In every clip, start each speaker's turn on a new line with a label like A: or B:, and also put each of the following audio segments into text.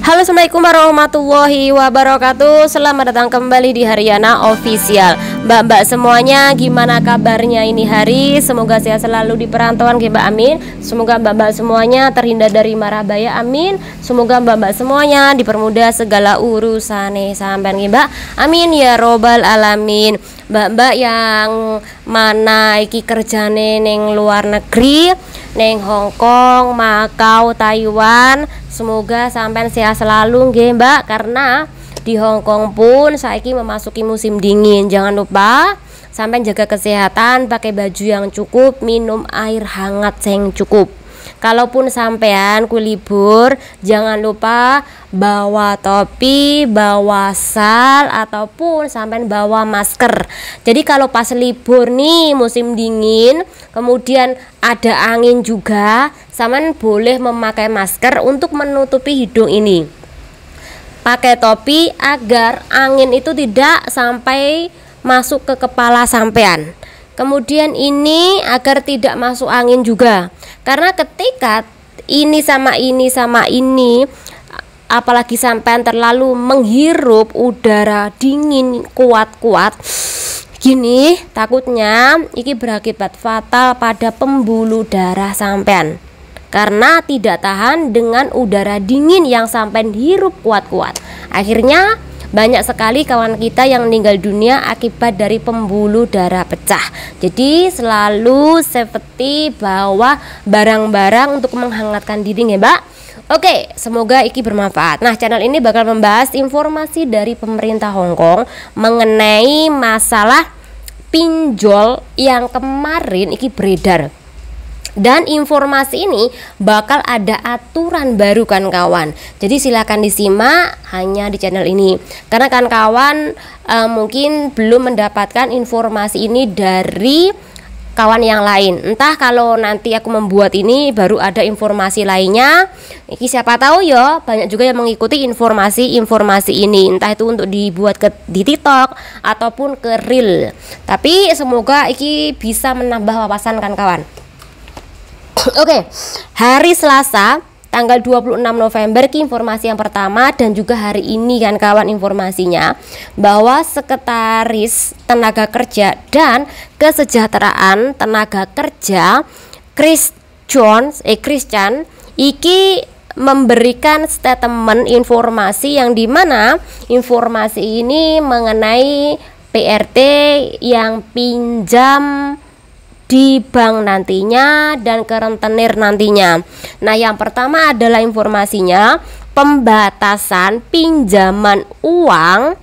A: Halo, assalamualaikum warahmatullahi wabarakatuh. Selamat datang kembali di Haryana Official. Mbak-mbak semuanya, gimana kabarnya ini hari? Semoga sehat selalu di perantauan, Mbak, amin. Semoga mbak-mbak semuanya terhindar dari mara bahaya, amin. Semoga mbak-mbak semuanya dipermudah segala urusan sampean, Mbak, amin ya robbal alamin. Mbak-mbak yang mana iki kerjane neng luar negeri, neng Hong Kong, Makau, Taiwan, semoga sampean sehat selalu nggih, Mbak, karena di Hong Kong pun saiki memasuki musim dingin. Jangan lupa sampean jaga kesehatan, pakai baju yang cukup, minum air hangat yang cukup. Kalaupun sampean ku libur, jangan lupa bawa topi, bawa sal, ataupun sampean bawa masker. Jadi kalau pas libur nih musim dingin, kemudian ada angin juga, sampean boleh memakai masker untuk menutupi hidung ini. Pakai topi agar angin itu tidak sampai masuk ke kepala sampean. Kemudian ini agar tidak masuk angin juga. Karena ketika ini sama ini, apalagi sampean terlalu menghirup udara dingin kuat-kuat gini, takutnya ini berakibat fatal pada pembuluh darah sampean. Karena tidak tahan dengan udara dingin yang sampean hirup kuat-kuat. Akhirnya banyak sekali kawan kita yang meninggal dunia akibat dari pembuluh darah pecah. Jadi selalu safety bawa barang-barang untuk menghangatkan diri ya, Mbak. Oke, semoga iki bermanfaat. Nah, channel ini bakal membahas informasi dari pemerintah Hong Kong mengenai masalah pinjol yang kemarin iki beredar. Dan informasi ini bakal ada aturan baru kan kawan. Jadi silakan disimak hanya di channel ini. Karena kan kawan mungkin belum mendapatkan informasi ini dari kawan yang lain. Entah kalau nanti aku membuat ini baru ada informasi lainnya. Ini siapa tahu ya, banyak juga yang mengikuti informasi ini. Entah itu untuk dibuat di TikTok ataupun ke Reel. Tapi semoga ini bisa menambah wawasan kan kawan. Oke, hari Selasa tanggal 26 November ki informasi yang pertama, dan juga hari ini kan kawan informasinya bahwa Sekretaris Tenaga Kerja dan Kesejahteraan Tenaga Kerja Christian iki memberikan statement informasi yang dimana informasi ini mengenai PRT yang pinjam di bank nantinya dan ke rentenir nantinya. Nah, yang pertama adalah informasinya pembatasan pinjaman uang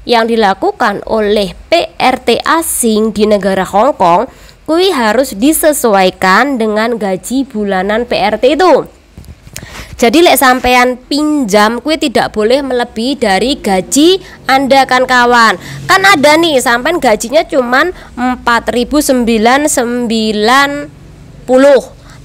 A: yang dilakukan oleh PRT asing di negara Hong Kong kui harus disesuaikan dengan gaji bulanan PRT itu. Jadi lek sampean pinjam kue tidak boleh melebihi dari gaji Anda kan kawan. Kan ada nih sampean gajinya cuman 4.990,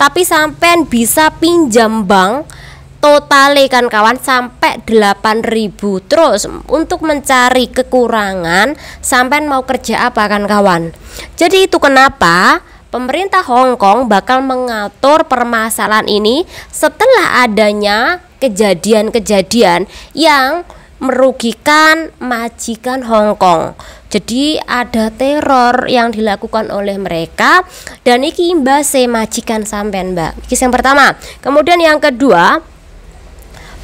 A: tapi sampean bisa pinjam bank totale kan kawan sampai 8.000. Terus untuk mencari kekurangan sampean mau kerja apa kan kawan. Jadi itu kenapa pemerintah Hong Kong bakal mengatur permasalahan ini setelah adanya kejadian-kejadian yang merugikan majikan Hong Kong. Jadi ada teror yang dilakukan oleh mereka dan iki imbase majikan sampean, Mbak. Iki yang pertama. Kemudian yang kedua,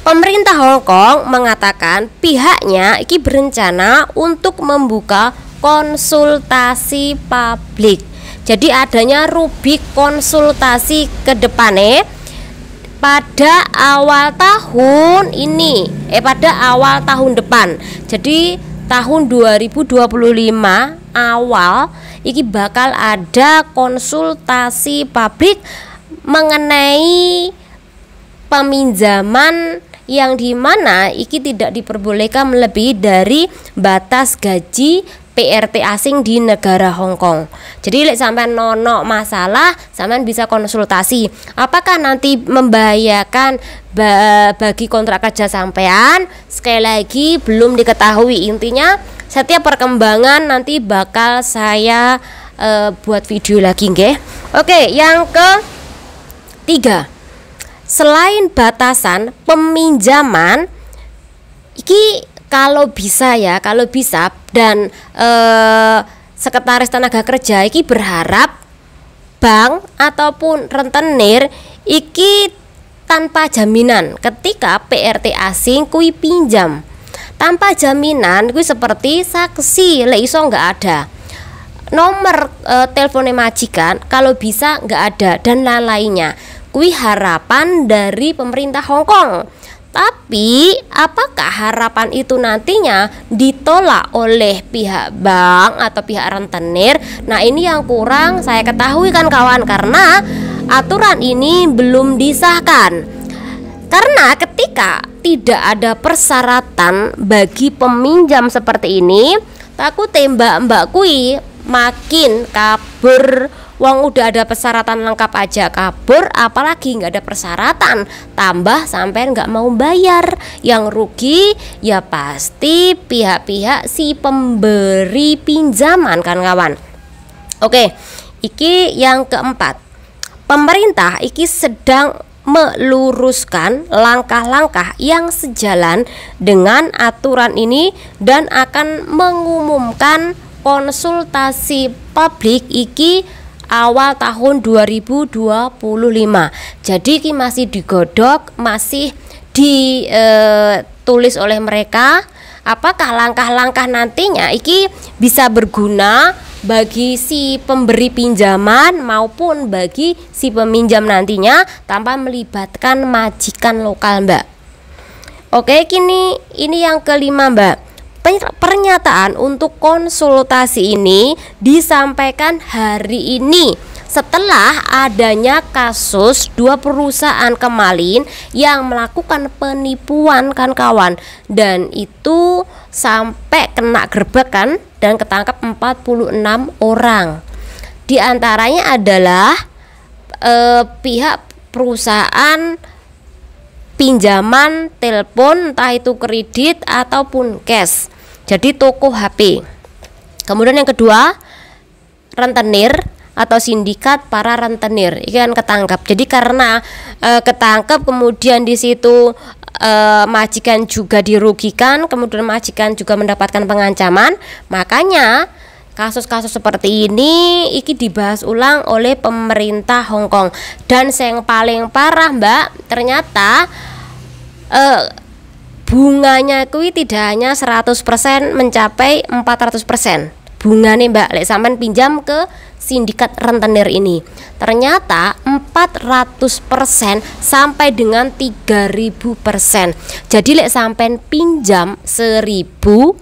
A: pemerintah Hong Kong mengatakan pihaknya iki berencana untuk membuka konsultasi publik. Jadi adanya rubrik konsultasi ke depannya pada awal tahun ini, pada awal tahun depan. Jadi tahun 2025 awal ini bakal ada konsultasi publik mengenai peminjaman yang dimana iki tidak diperbolehkan melebihi dari batas gaji PRT asing di negara Hong Kong. Jadi lek sampean nono masalah, sampean bisa konsultasi. Apakah nanti membahayakan bagi kontrak kerja sampean? Sekali lagi belum diketahui. Intinya setiap perkembangan nanti bakal saya buat video lagi nggih. Oke, yang ketiga. selain batasan peminjaman iki kalau bisa dan Sekretaris Tenaga Kerja iki berharap bank ataupun rentenir iki tanpa jaminan ketika PRT asing kui pinjam. Tanpa jaminan kui seperti saksi lek iso nggak ada. Nomor teleponnya majikan kalau bisa nggak ada dan lain-lainnya. Kui harapan dari pemerintah Hong Kong. Tapi apakah harapan itu nantinya ditolak oleh pihak bank atau pihak rentenir? Nah, ini yang kurang saya ketahui kan kawan, karena aturan ini belum disahkan. Karena ketika tidak ada persyaratan bagi peminjam seperti ini, takut mbak-mbak kui makin kabur. Wong udah ada persyaratan lengkap aja kabur, apalagi nggak ada persyaratan, tambah sampai nggak mau bayar. Yang rugi ya pasti pihak-pihak si pemberi pinjaman kan kawan. Oke, iki yang keempat. Pemerintah iki sedang meluruskan langkah-langkah yang sejalan dengan aturan ini dan akan mengumumkan konsultasi publik iki awal tahun 2025. Jadi ini masih digodok, masih ditulis oleh mereka apakah langkah-langkah nantinya iki bisa berguna bagi si pemberi pinjaman maupun bagi si peminjam nantinya tanpa melibatkan majikan lokal, Mbak. Oke, ini yang kelima, Mbak. Pernyataan untuk konsultasi ini disampaikan hari ini setelah adanya kasus 2 perusahaan kemalin yang melakukan penipuan kan kawan, dan itu sampai kena gerbekan dan ketangkap 46 orang. Di antaranya adalah pihak perusahaan pinjaman telepon, entah itu kredit ataupun cash. Jadi toko HP. Kemudian yang kedua, rentenir atau sindikat para rentenir. Ini kan ketangkap. Jadi karena ketangkap, kemudian di situ majikan juga dirugikan, kemudian majikan juga mendapatkan pengancaman. Makanya kasus-kasus seperti ini iki dibahas ulang oleh pemerintah Hong Kong. Dan yang paling parah, Mbak, ternyata bunganya kuwi tidak hanya 100% mencapai 400%. Bunga nih, Mbak, lek sampean pinjam ke sindikat rentenir ini ternyata 400% sampai dengan 3000%. Jadi lek sampean pinjam 1000,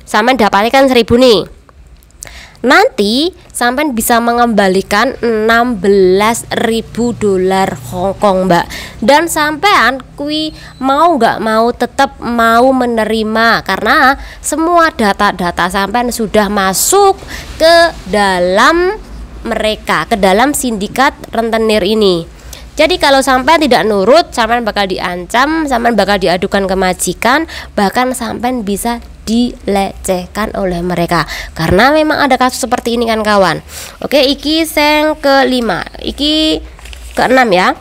A: sampean dapatnya kan 1000 nih. Nanti sampean bisa mengembalikan 16.000 dolar Hong Kong, Mbak. Dan sampean kui mau nggak mau tetap mau menerima karena semua data-data sampean sudah masuk ke dalam mereka, ke dalam sindikat rentenir ini. Jadi kalau sampean tidak nurut, sampean bakal diancam, sampean bakal diadukan ke majikan, bahkan sampean bisa dilecehkan oleh mereka. Karena memang ada kasus seperti ini kan kawan. Oke, iki yang kelima, iki keenam ya.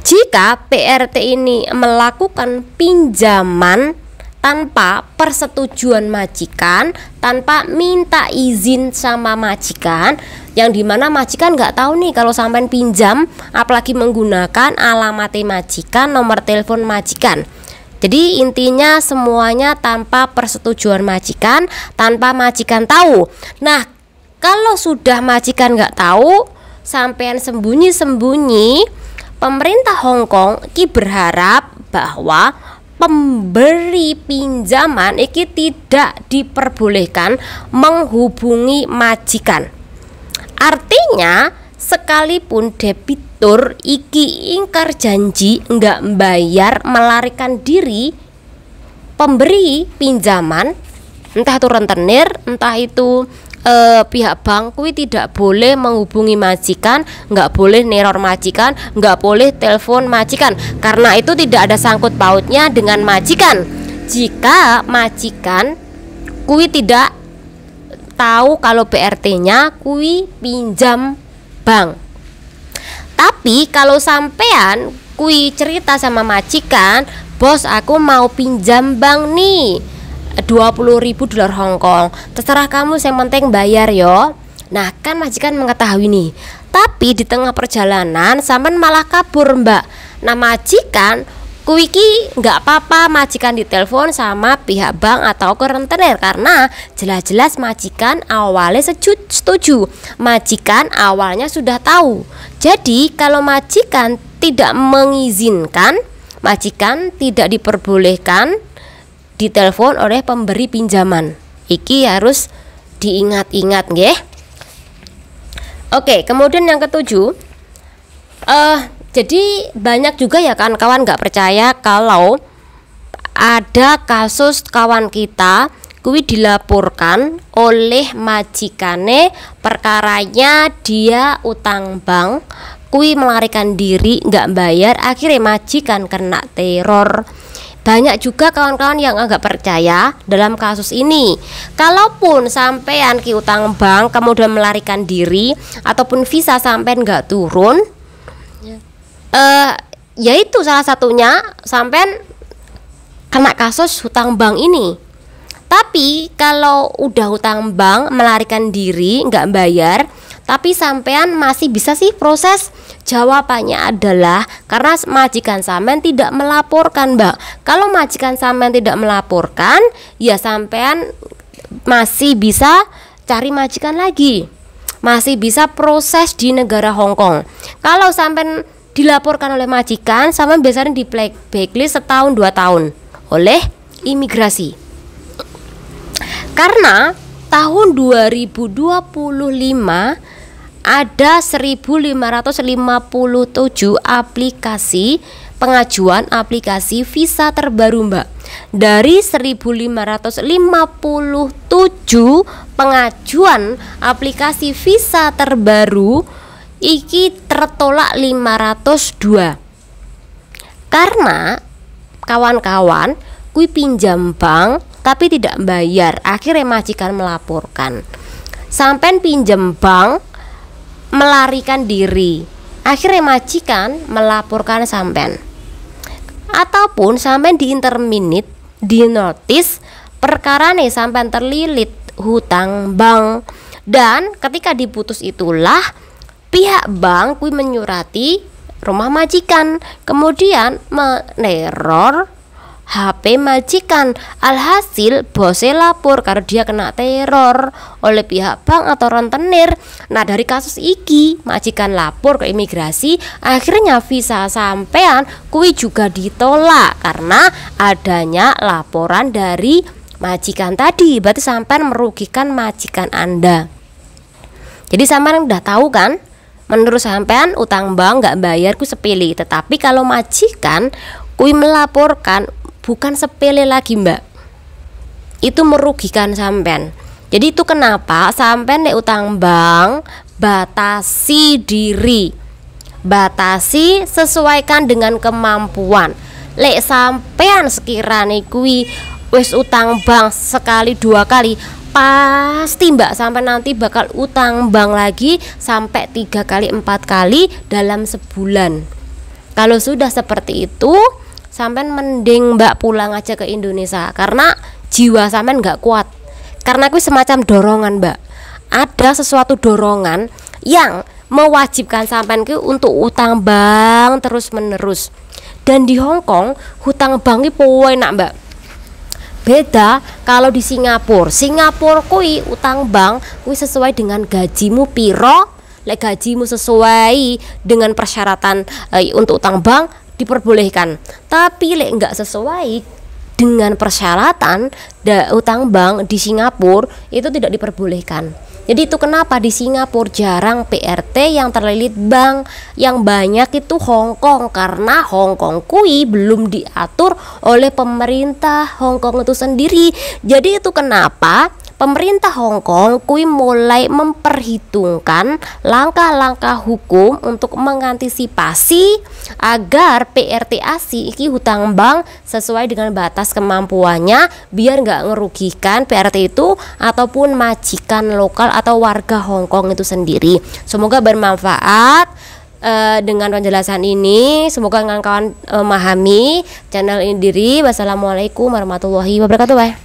A: Jika PRT ini melakukan pinjaman tanpa persetujuan majikan, tanpa minta izin sama majikan, yang dimana majikan nggak tahu nih kalau sampean pinjam, apalagi menggunakan alamat majikan, nomor telepon majikan. Jadi intinya semuanya tanpa persetujuan majikan, tanpa majikan tahu. Nah, kalau sudah majikan nggak tahu, sampean sembunyi-sembunyi, pemerintah Hong Kong ki berharap bahwa pemberi pinjaman iki tidak diperbolehkan menghubungi majikan. Artinya sekalipun debitur iki ingkar janji nggak membayar, melarikan diri, pemberi pinjaman entah itu rentenir, entah itu pihak bank kuwi tidak boleh menghubungi majikan, nggak boleh neror majikan, nggak boleh telepon majikan, karena itu tidak ada sangkut pautnya dengan majikan. Jika majikan kuwi tidak tahu kalau BRT-nya kuwi pinjam bank. Tapi kalau sampean kui cerita sama majikan, bos aku mau pinjam bank nih 20.000 dolar Hong Kong, terserah kamu, yang penting bayar yo. Nah kan majikan mengetahui nih. Tapi di tengah perjalanan sampean malah kabur mbak. Nah majikan kuiki nggak apa-apa, majikan ditelepon sama pihak bank atau ke rentenir, karena jelas-jelas majikan awalnya setuju, majikan awalnya sudah tahu. Jadi kalau majikan tidak mengizinkan, majikan tidak diperbolehkan ditelepon oleh pemberi pinjaman. Iki harus diingat-ingat nggih. Oke, kemudian yang ketujuh, jadi banyak juga ya kan kawan nggak percaya kalau ada kasus kawan kita kuwi dilaporkan oleh majikane, perkaranya dia utang bank, kuwi melarikan diri nggak bayar, akhirnya majikan kena teror. Banyak juga kawan-kawan yang agak percaya dalam kasus ini. Kalaupun sampean ki utang bank kemudian melarikan diri ataupun visa sampean nggak turun, yaitu salah satunya sampean kena kasus hutang bank ini. Tapi kalau udah hutang bank melarikan diri nggak bayar, tapi sampean masih bisa sih proses. Jawabannya adalah karena majikan sampean tidak melaporkan mbak. Kalau majikan sampean tidak melaporkan, ya sampean masih bisa cari majikan lagi, masih bisa proses di negara Hong Kong. Kalau sampean dilaporkan oleh majikan, sampean biasanya di blacklist setahun 2 tahun oleh imigrasi. Karena tahun 2025 ada 1557 aplikasi pengajuan aplikasi visa terbaru mbak. Dari 1557 pengajuan aplikasi visa terbaru, iki tertolak 502. Karena kawan-kawan kui pinjam bank tapi tidak bayar, akhirnya majikan melaporkan. Sampai pinjam bank melarikan diri, akhirnya majikan melaporkan sampean. Ataupun sampean di interminate, di notice perkara nih sampean terlilit hutang bank, dan ketika diputus itulah pihak bank kui menyurati rumah majikan, kemudian meneror HP majikan. Alhasil bosnya lapor karena dia kena teror oleh pihak bank atau rentenir. Nah dari kasus iki majikan lapor ke imigrasi, akhirnya visa sampean kui juga ditolak karena adanya laporan dari majikan tadi. Berarti sampean merugikan majikan Anda. Jadi sampean udah tahu kan, menurut sampean utang bank nggak bayar ku sepele, tetapi kalau majikan kui melaporkan bukan sepele lagi mbak, itu merugikan sampean. Jadi itu kenapa sampean nek utang bank batasi diri, batasi sesuaikan dengan kemampuan. Lek sampean sekiranya kui wis utang bank sekali 2 kali, pasti mbak sampai nanti bakal utang bank lagi sampai 3 kali 4 kali dalam sebulan. Kalau sudah seperti itu, sampean mending mbak pulang aja ke Indonesia, karena jiwa sampean nggak kuat. Karena itu semacam dorongan mbak, ada sesuatu dorongan yang mewajibkan sampean itu untuk utang bank terus menerus. Dan di Hong Kong hutang bank itu enak mbak. Beda kalau di Singapura. Singapura kui utang bank kui sesuai dengan gajimu piro. Lek gajimu sesuai dengan persyaratan untuk utang bank diperbolehkan, tapi lek nggak sesuai dengan persyaratan utang bank di Singapura itu tidak diperbolehkan. Jadi itu kenapa di Singapura jarang PRT yang terlilit bank, yang banyak itu Hong Kong, karena Hong Kong kui belum diatur oleh pemerintah Hong Kong itu sendiri. Jadi itu kenapa pemerintah Hong Kong kui mulai memperhitungkan langkah-langkah hukum untuk mengantisipasi agar PRT ASI iki hutang bank sesuai dengan batas kemampuannya, biar nggak ngerugikan PRT itu ataupun majikan lokal atau warga Hong Kong itu sendiri. Semoga bermanfaat. dengan penjelasan ini. Semoga kawan-kawan memahami channel ini diri. Wassalamualaikum warahmatullahi wabarakatuh.